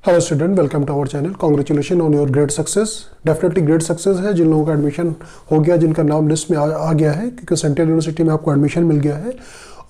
Hello student, welcome to our channel. Congratulation on your great success. Definitely great success है जिन लोगों का admission हो गया, जिनका नाम लिस्ट में आ गया है, क्योंकि सेंट्रल यूनिवर्सिटी में आपको एडमिशन मिल गया है।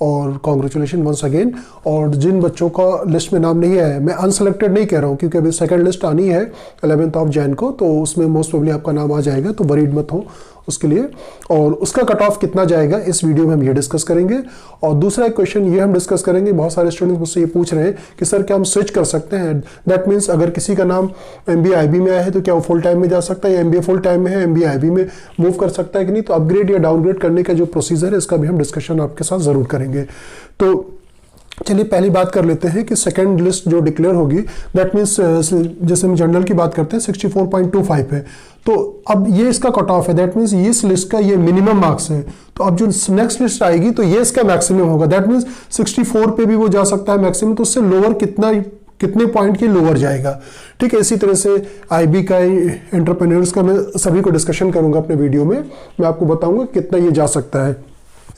और कॉन्ग्रेचुलेशन वंस अगेन। और जिन बच्चों का लिस्ट में नाम नहीं आया है, मैं अनसेलेक्टेड नहीं कह रहा हूँ, क्योंकि अभी सेकंड लिस्ट आनी है 11 जनवरी को, तो उसमें मोस्ट प्रोबेबली आपका नाम आ जाएगा, तो वरीड मत हो उसके लिए। और उसका कट ऑफ कितना जाएगा इस वीडियो में हम ये डिस्कस करेंगे। और दूसरा एक क्वेश्चन ये हम डिस्कस करेंगे, बहुत सारे स्टूडेंट्स मुझसे ये पूछ रहे हैं कि सर क्या हम स्विच कर सकते हैं। दैट मीन्स अगर किसी का नाम MBA IB में आया है तो क्या वो फुल टाइम में जा सकता है, या MBA फुल टाइम में है MBA IB में मूव कर सकता है कि नहीं। तो अपग्रेड या डाउनग्रेड करने का जो प्रोसीजर है इसका भी हम डिस्कशन आपके साथ जरूर करेंगे। तो चलिए पहली बात कर लेते हैं कि सेकंड लिस्ट जो डिक्लेयर होगी, दैट मीन्स जैसे हम जनरल की बात करते हैं 64.25 है, तो अब ये इसका कट ऑफ है। दैट मीन्स इस लिस्ट का ये मिनिमम मार्क्स है। तो अब जो नेक्स्ट लिस्ट आएगी तो ये इसका मैक्सिमम होगा। दैट मीन्स 64 पे भी वो जा सकता है मैक्सिमम, तो उससे लोअर कितने पॉइंट की लोअर जाएगा। ठीक है, इसी तरह से IB का, एंटरप्रेन्योर्स का मैं सभी को डिस्कशन करूंगा अपने वीडियो में। मैं आपको बताऊंगा कितना ये जा सकता है।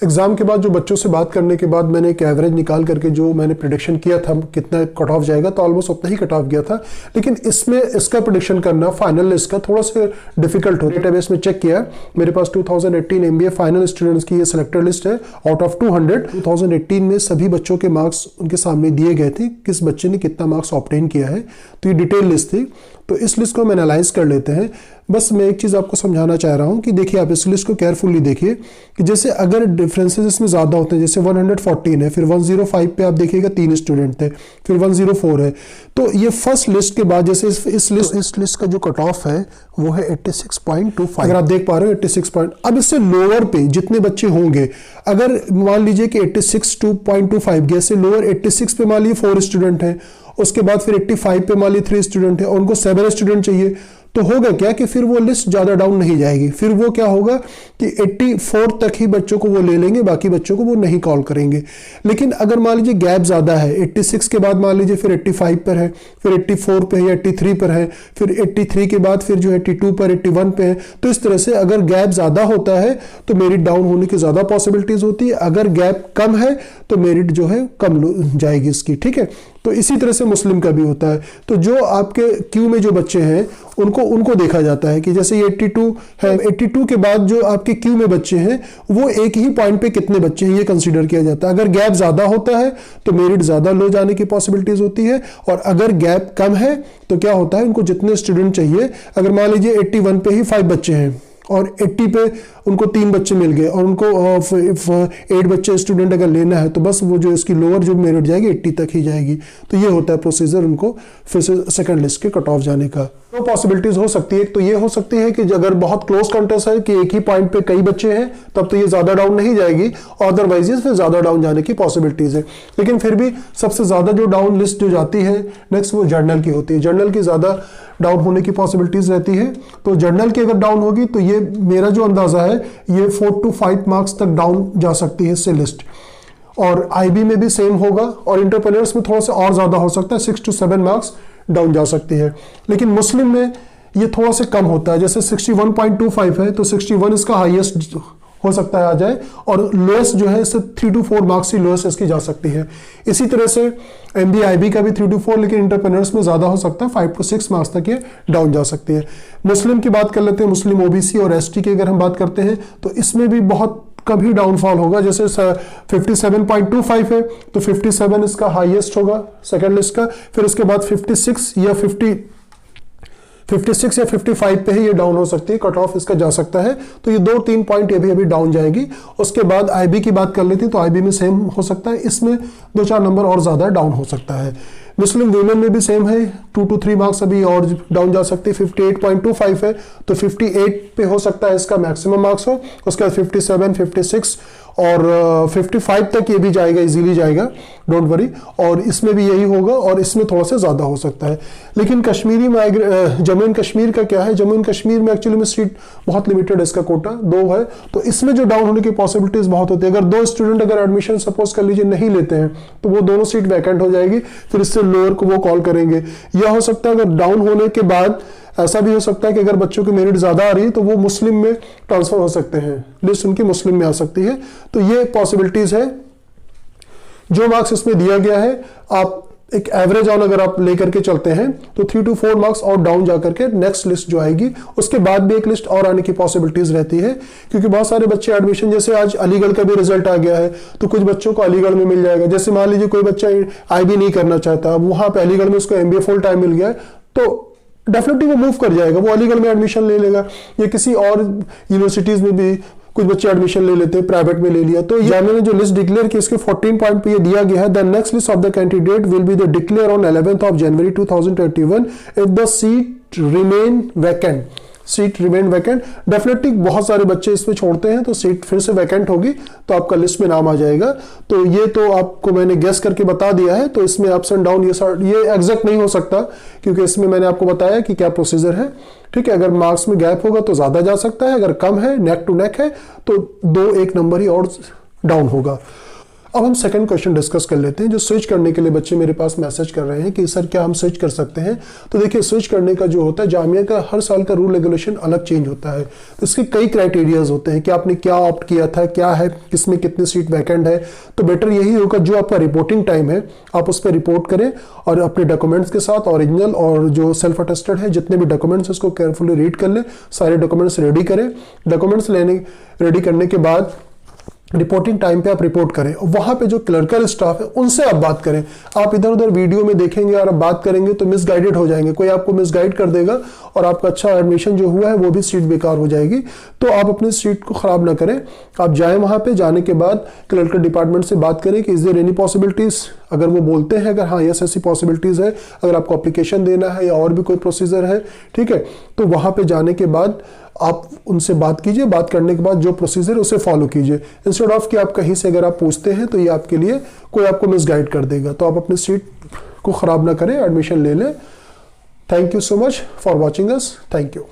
एग्जाम के बाद जो बच्चों से बात करने के बाद मैंने एक एवरेज निकाल करके जो मैंने प्रेडिक्शन किया था कितना कट ऑफ जाएगा, तो ऑलमोस्ट उतना ही कट ऑफ गया था। लेकिन इसमें इसका प्रेडिक्शन करना फाइनल लिस्ट का थोड़ा सा डिफिकल्ट हो। डेटाबेस में चेक किया, मेरे पास 2018 MBA फाइनल स्टूडेंट्स की ये सिलेक्टेड लिस्ट है आउट ऑफ 200। 2018 में सभी बच्चों के मार्क्स उनके सामने दिए गए थे, किस बच्चे ने कितना मार्क्स ऑब्टेन किया है, तो ये डिटेल लिस्ट थी। तो इस लिस्ट को हम एनालाइज कर लेते हैं। बस मैं एक चीज़ आपको समझाना चाह रहा हूं कि देखिए, आप इस लिस्ट को केयरफुली देखिए कि जैसे अगर डिफरेंसेस इसमें ज़्यादा होते हैं, जैसे 114 है, फिर 105 पे आप देखिएगा 3 स्टूडेंट थे, फिर 104 है, तो ये फर्स्ट लिस्ट के बाद जैसे इस लिस्ट का जो कट ऑफ है वो है 86.25। अगर आप देख पा रहे हो 86 पॉइंट। अब इससे लोअर पे जितने बच्चे होंगे, अगर मान लीजिए कि 86.25 जैसे लोअर 86 पे मान लीजिए 4 स्टूडेंट हैं, उसके बाद फिर 85 पे मान लीजिए 3 स्टूडेंट है और उनको 7 स्टूडेंट चाहिए, तो होगा क्या कि फिर वो लिस्ट ज्यादा डाउन नहीं जाएगी। फिर वो क्या होगा कि 84 तक ही बच्चों को वो ले लेंगे, बाकी बच्चों को वो नहीं कॉल करेंगे। लेकिन अगर मान लीजिए गैप ज्यादा है, 86 के बाद मान लीजिए फिर 85 पर है, फिर 84 पे है या 83 पर है, फिर 83 के बाद फिर जो है 82 पर, 81 पे है, तो इस तरह से अगर गैप ज्यादा होता है तो मेरिट डाउन होने की ज्यादा पॉसिबिलिटीज होती है। अगर गैप कम है तो मेरिट जो है कम जाएगी इसकी। ठीक है, तो इसी तरह से मुस्लिम का भी होता है। तो जो आपके क्यू में जो बच्चे हैं उनको देखा जाता है कि जैसे ये 82 है, 82 के बाद जो आपके क्यू में बच्चे हैं वो एक ही पॉइंट पे कितने बच्चे हैं ये कंसीडर किया जाता है। अगर गैप ज्यादा होता है तो मेरिट ज्यादा लो जाने की पॉसिबिलिटीज होती है, और अगर गैप कम है तो क्या होता है, उनको जितने स्टूडेंट चाहिए, अगर मान लीजिए 81 पे ही 5 बच्चे हैं और 80 पे उनको 3 बच्चे मिल गए और उनको 8 बच्चे स्टूडेंट अगर लेना है, तो बस वो जो इसकी लोअर जो मेरिट जाएगी 80 तक ही जाएगी। तो ये होता है प्रोसीजर उनको फिर से सेकंड लिस्ट के कट ऑफ जाने का। दो पॉसिबिलिटीज हो सकती है। तो ये हो सकती है कि अगर बहुत क्लोज कंटेस्ट है कि एक ही पॉइंट पे कई बच्चे हैं, तब तो ये ज्यादा डाउन नहीं जाएगी, अदरवाइज फिर ज्यादा डाउन जाने की पॉसिबिलिटीज है। लेकिन फिर भी सबसे ज्यादा जो डाउन लिस्ट जो जाती है नेक्स्ट, वो जर्नल की होती है। जर्नल की ज्यादा डाउन होने की पॉसिबिलिटीज रहती है। तो जर्नल की अगर डाउन होगी तो ये मेरा जो अंदाजा है ये 4 to 5 मार्क्स तक डाउन जा सकती है इससे लिस्ट। और IB में भी सेम होगा, और इंटरप्रेन्योर्स में थोड़ा सा और ज्यादा हो सकता है, 6 to 7 मार्क्स डाउन जा सकती है। लेकिन मुस्लिम में ये थोड़ा सा कम होता है, जैसे 61.25 है तो 61 इसका हाईएस्ट हो सकता है आ जाए, और लोएस्ट जो है इससे 3 to 4 मार्क्स की लोएस्ट इसकी जा सकती है। इसी तरह से MBA IB का भी 3 to 4, लेकिन इंटरप्रेन्योर्स में ज्यादा हो सकता है, 5 to 6 मार्क्स तक ये डाउन जा सकती है। मुस्लिम की बात कर लेते हैं। मुस्लिम OBC और ST की अगर हम बात करते हैं तो इसमें भी बहुत कभी डाउनफॉल होगा। जैसे 57.25 है तो 57 इसका हाईएस्ट होगा सेकंड लिस्ट का, फिर उसके बाद 56 या 55 पे ही ये डाउन हो सकती है, कट ऑफ इसका जा सकता है। तो ये 2-3 पॉइंट ये भी अभी डाउन जाएगी। उसके बाद IB की बात कर लेती तो IB में सेम हो सकता है, इसमें 2-4 नंबर और ज्यादा डाउन हो सकता है। मुस्लिम वुमेन में भी सेम है, 2 to 3 मार्क्स अभी और डाउन जा सकती है। 58.25 है तो 58 पे हो सकता है इसका मैक्सिमम मार्क्स हो, उसके बाद 57, 56 और 55 तक ये भी जाएगा, इजीली जाएगा, डोंट वरी। और इसमें भी यही होगा, और इसमें थोड़ा सा ज्यादा हो सकता है। लेकिन कश्मीरी में जम्मू एंड कश्मीर का क्या है, जम्मू एंड कश्मीर में एक्चुअली में सीट बहुत लिमिटेड है, इसका कोटा 2 है, तो इसमें जो डाउन होने की पॉसिबिलिटीज बहुत होती है। अगर 2 स्टूडेंट अगर एडमिशन सपोज कर लीजिए नहीं लेते हैं तो वो दोनों सीट वैकेंट हो जाएगी, फिर इससे लोअर को वो कॉल करेंगे। यह हो सकता है अगर डाउन होने के बाद ऐसा भी हो सकता है कि अगर बच्चों की मेरिट ज्यादा आ रही है तो वो मुस्लिम में ट्रांसफर हो सकते हैं, लिस्ट उनकी मुस्लिम में आ सकती है। तो ये पॉसिबिलिटीज है। जो मार्क्स इसमें दिया गया है आप एक एवरेज ऑन अगर आप लेकर के चलते हैं तो 3 to 4 मार्क्स और डाउन जाकर के नेक्स्ट लिस्ट जो आएगी उसके बाद भी एक लिस्ट और आने की पॉसिबिलिटीज रहती है, क्योंकि बहुत सारे बच्चे एडमिशन, जैसे आज अलीगढ़ का भी रिजल्ट आ गया है तो कुछ बच्चों को अलीगढ़ में मिल जाएगा। जैसे मान लीजिए कोई बच्चा IB नहीं करना चाहता, अब वहां पे अलीगढ़ में उसको MBA फुल टाइम मिल गया है तो डेफिनेटली वो मूव कर जाएगा, वो अलीगढ़ में एडमिशन ले लेगा। या किसी और यूनिवर्सिटीज में भी कुछ बच्चे एडमिशन ले लेते हैं, प्राइवेट में ले लिया। तो ये मैंने जो लिस्ट डिक्लेयर की इसके 14 पॉइंट पे ये दिया गया है, the next list of the candidate will be the declare on 11th of January 2021 if the seat remain vacant. Seat remain vacant, definitely बहुत सारे बच्चे इसमें छोड़ते हैं तो सीट फिर से वैकेंट होगी तो आपका लिस्ट में नाम आ जाएगा। तो ये तो आपको मैंने गेस करके बता दिया है, तो इसमें अप्स एंड डाउन ये एग्जैक्ट नहीं हो सकता, क्योंकि इसमें मैंने आपको बताया कि क्या प्रोसीजर है। ठीक है, अगर मार्क्स में गैप होगा तो ज्यादा जा सकता है, अगर कम है, नेक टू नेक है, तो 2-1 नंबर ही और डाउन होगा। अब हम सेकंड क्वेश्चन डिस्कस कर लेते हैं, जो स्विच करने के लिए बच्चे मेरे पास मैसेज कर रहे हैं कि सर क्या हम स्विच कर सकते हैं। तो देखिए, स्विच करने का जो होता है, जामिया का हर साल का रूल रेगुलेशन अलग चेंज होता है, तो इसके कई क्राइटेरियाज होते हैं कि आपने क्या ऑप्ट किया था, क्या है, किसमें कितनी सीट वैकेंट है। तो बेटर यही होगा जो आपका रिपोर्टिंग टाइम है आप उस पर रिपोर्ट करें और अपने डॉक्यूमेंट्स के साथ ओरिजिनल और जो सेल्फ अटेस्टेड है जितने भी डॉक्यूमेंट्स उसको केयरफुली रीड कर लें, सारे डॉक्यूमेंट्स रेडी करें। डॉक्यूमेंट्स रेडी करने के बाद रिपोर्टिंग टाइम पे आप रिपोर्ट करें और वहां पे जो क्लर्कल स्टाफ है उनसे आप बात करें। आप इधर उधर वीडियो में देखेंगे और आप बात करेंगे तो मिसगाइडेड हो जाएंगे, कोई आपको मिसगाइड कर देगा और आपका अच्छा एडमिशन जो हुआ है वो भी सीट बेकार हो जाएगी। तो आप अपनी सीट को खराब ना करें, आप जाएं वहां पे, जाने के बाद क्लर्कल डिपार्टमेंट से बात करें कि इज देयर एनी पॉसिबिलिटीज। अगर वो बोलते हैं अगर हाँ यस ऐसी पॉसिबिलिटीज है, अगर आपको एप्लीकेशन देना है या और भी कोई प्रोसीजर है, ठीक है, तो वहां पे जाने के बाद आप उनसे बात कीजिए। बात करने के बाद जो प्रोसीजर उसे फॉलो कीजिए, इंस्टेड ऑफ कि आप कहीं से अगर आप पूछते हैं तो ये आपके लिए कोई आपको मिसगाइड कर देगा। तो आप अपनी सीट को खराब ना करें, एडमिशन ले लें। Thank you so much for watching us. Thank you.